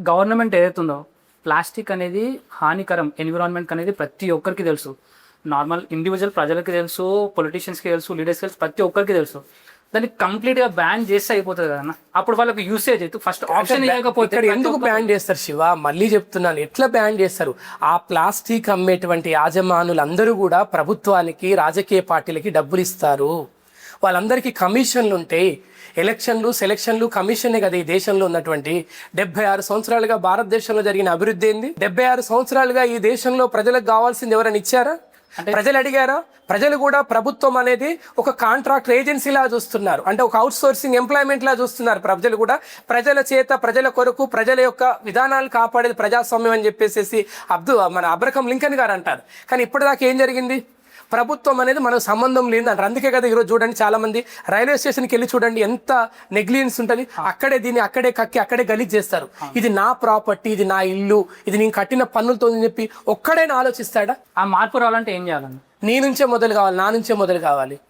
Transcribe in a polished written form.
Government ఏదైతుందో plastic అనేది హానికరం ఎన్విరాన్మెంట్ అనేది ప్రతి ఒక్కరికి తెలుసు. నార్మల్ ఇండివిజువల్ ప్రజలకి తెలుసు, పొలిటీషియన్స్కి తెలుసు, లీడర్స్కి తెలుసు, ప్రతి ఒక్కరికి తెలుసు. దాన్ని కంప్లీట్గా బ్యాన్ చేస్తే అయిపోతుంది కదన్న. అప్పుడు వాళ్ళకి యూసేజ్ అయితే ఫస్ట్ ఆప్షన్ ఇవ్వకపోతే ఎందుకు బ్యాన్ చేస్తారు శివ? మళ్ళీ చెప్తున్నాను, ఎట్లా బ్యాన్ చేస్తారు? ఆ ప్లాస్టిక్ అమ్మేటువంటి యాజమానులందరూ కూడా ప్రభుత్వానికి, రాజకీయ పార్టీలకి డబ్బులు ఇస్తారు. వాళ్ళందరికీ కమిషన్లు ఉంటాయి. ఎలక్షన్లు, సెలక్షన్లు, కమిషనే కదా ఈ దేశంలో ఉన్నటువంటి. 76 సంవత్సరాలుగా భారతదేశంలో జరిగిన అభివృద్ధి ఏంది? 76 సంవత్సరాలుగా ఈ దేశంలో ప్రజలకు కావాల్సింది ఎవరైనా ఇచ్చారా? ప్రజలు అడిగారా? ప్రజలు కూడా ప్రభుత్వం అనేది ఒక కాంట్రాక్ట్ ఏజెన్సీ లా చూస్తున్నారు, అంటే ఒక అవుట్ సోర్సింగ్ ఎంప్లాయ్మెంట్ లా చూస్తున్నారు. ప్రజలు కూడా ప్రజల చేత, ప్రజల కొరకు, ప్రజల యొక్క విధానాలు కాపాడేది ప్రజాస్వామ్యం అని చెప్పేసి మన అబ్రహం లింకన్ గారు అంటారు. కానీ ఇప్పటిదాకా ఏం జరిగింది? ప్రభుత్వం అనేది మనకు సంబంధం లేదు అంటారు. అందుకే కదా ఈరోజు చూడండి, చాలా మంది రైల్వే స్టేషన్కి వెళ్ళి చూడండి ఎంత నెగ్లిజెన్స్ ఉంటుంది. అక్కడే దీన్ని అక్కడే కక్కి అక్కడే గలీజ్ చేస్తారు. ఇది నా ప్రాపర్టీ, ఇది నా ఇల్లు, ఇది నేను కట్టిన పన్నులతో అని చెప్పి ఒక్కడైనా ఆలోచిస్తాడా? ఆ మార్పు రావాలంటే ఏం చేయాలన్న? నీ నుంచే మొదలు కావాలి, నా నుంచే మొదలు కావాలి.